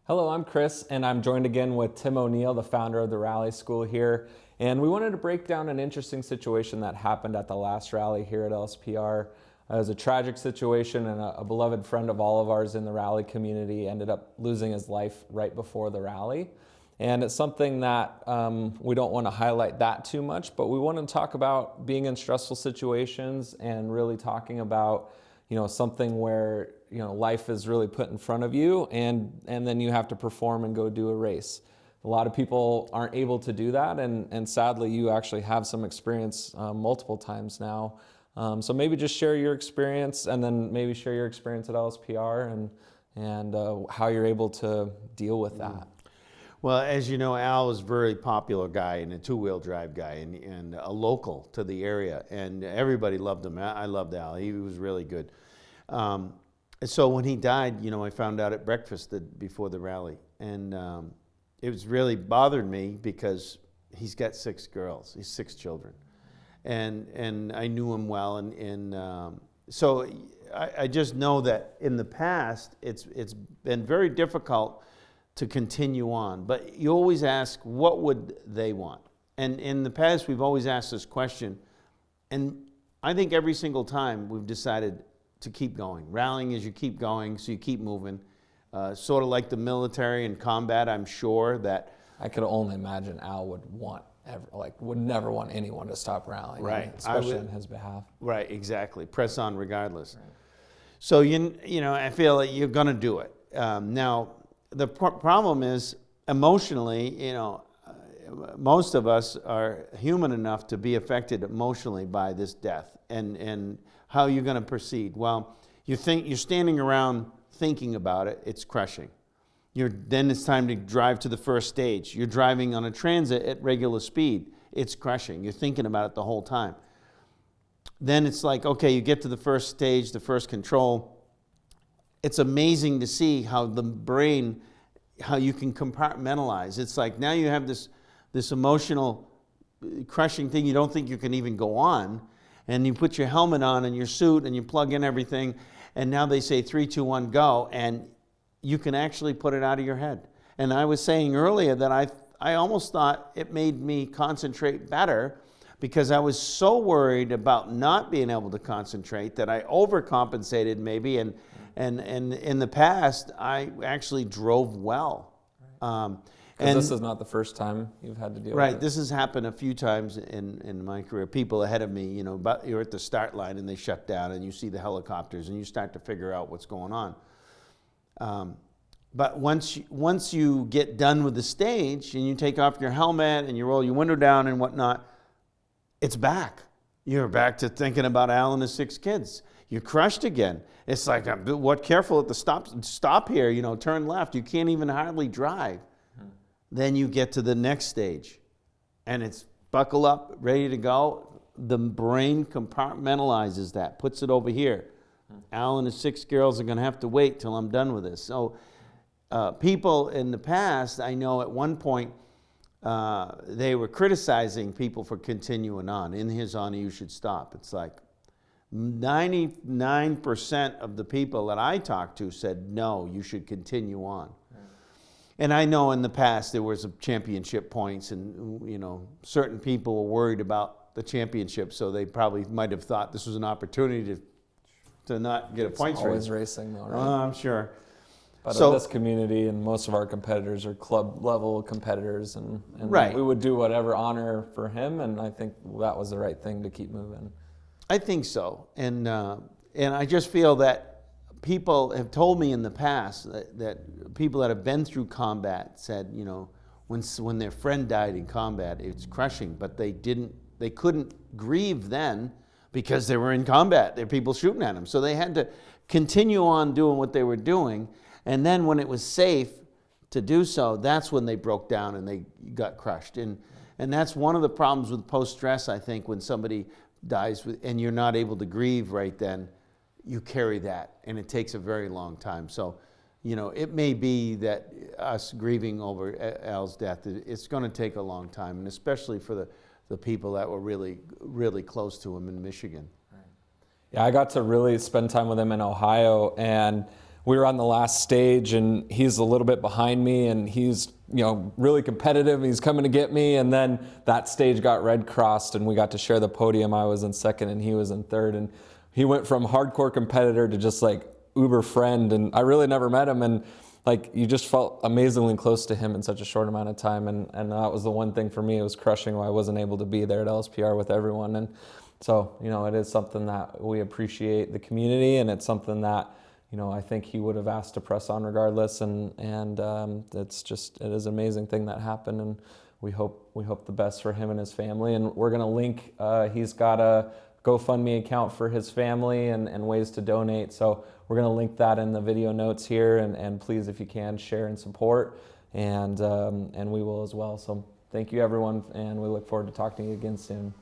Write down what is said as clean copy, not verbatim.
Hello, I'm Chris, and I'm joined again with Tim O'Neill, the founder of the Rally School here. And we wanted to break down an interesting situation that happened at the last rally here at LSPR. It was a tragic situation, and a beloved friend of all of ours in the rally community ended up losing his life right before the rally. And it's something that we don't want to highlight that too much, but we want to talk about being in stressful situations and really talking about something where life is really put in front of you, and then you have to perform and go do a race. A lot of people aren't able to do that, and sadly you actually have some experience multiple times now. So maybe just share your experience, and then maybe share your experience at LSPR and how you're able to deal with that. Well, as you know, Al was a very popular guy and a two-wheel drive guy and a local to the area, and everybody loved him. I loved Al. He was really good. So when he died, I found out at breakfast before the rally, and it was really bothered me because he's got 6 girls, he's 6 children, and I knew him well, and so I just know that in the past it's been very difficult to continue on, but you always ask, what would they want? And in the past, we've always asked this question, and I think every single time we've decided to keep going. Rallying is you keep going, so you keep moving. Sort of like the military and combat, I'm sure that... I could only imagine Al would never want anyone to stop rallying, right? Especially on his behalf. Right, exactly. Press on regardless. Right. So I feel like you're going to do it. Now, the problem is emotionally. Most of us are human enough to be affected emotionally by this death, and how you're going to proceed. Well, you're standing around thinking about it. It's crushing. Then it's time to drive to the first stage. You're driving on a transit at regular speed. It's crushing. You're thinking about it the whole time. Then it's like, okay, you get to the first stage, the first control. It's amazing to see how the brain, how you can compartmentalize. It's like now you have this emotional crushing thing you don't think you can even go on, and you put your helmet on and your suit and you plug in everything, and now they say 3, 2, 1, go, and you can actually put it out of your head. And I was saying earlier that I almost thought it made me concentrate better, because I was so worried about not being able to concentrate that I overcompensated maybe, and in the past, I actually drove well. And this is not the first time you've had to deal with it. Right, this has happened a few times in my career. People ahead of me, but you're at the start line and they shut down and you see the helicopters and you start to figure out what's going on. But once you get done with the stage and you take off your helmet and you roll your window down and whatnot, it's back. You're back to thinking about Al and his 6 kids. You're crushed again. It's like, what, careful at the stop here, turn left. You can't even hardly drive. Then you get to the next stage, and it's buckle up, ready to go. The brain compartmentalizes that, puts it over here. Al and his 6 girls are going to have to wait till I'm done with this. So people in the past, I know at one point, they were criticizing people for continuing on. In his honor, you should stop. It's like 99% of the people that I talked to said, no, you should continue on. And I know in the past there was championship points, and certain people were worried about the championship, so they probably might have thought this was an opportunity to not get a points race. Always racing though, right? I'm sure. But in this community, and most of our competitors are club level competitors, and right. We would do whatever honor for him, and I think that was the right thing to keep moving. I think so, and I just feel that people have told me in the past that people that have been through combat said, when their friend died in combat, it's crushing, but they couldn't grieve then because they were in combat. There were people shooting at them, so they had to continue on doing what they were doing. And then when it was safe to do so, that's when they broke down and they got crushed. And that's one of the problems with post-stress, I think, when somebody dies and you're not able to grieve right then. You carry that, and it takes a very long time. So, it may be that us grieving over Al's death, it's going to take a long time, and especially for the people that were really, really close to him in Michigan. Right. Yeah, I got to really spend time with him in Ohio, and we were on the last stage, and he's a little bit behind me, and he's, you know, really competitive. He's coming to get me, and then that stage got red crossed, and we got to share the podium. I was in second, and he was in third, and he went from hardcore competitor to just like uber friend, and I really never met him, and like you just felt amazingly close to him in such a short amount of time, and that was the one thing for me. It was crushing why I wasn't able to be there at LSPR with everyone, and so, you know, it is something that we appreciate the community, and it's something that, you know, I think he would have asked to press on regardless, and it is an amazing thing that happened, and we hope the best for him and his family. And we're gonna link. He's got a GoFundMe account for his family and ways to donate. So we're gonna link that in the video notes here, and please, if you can, share and support, and we will as well. So thank you, everyone, and we look forward to talking to you again soon.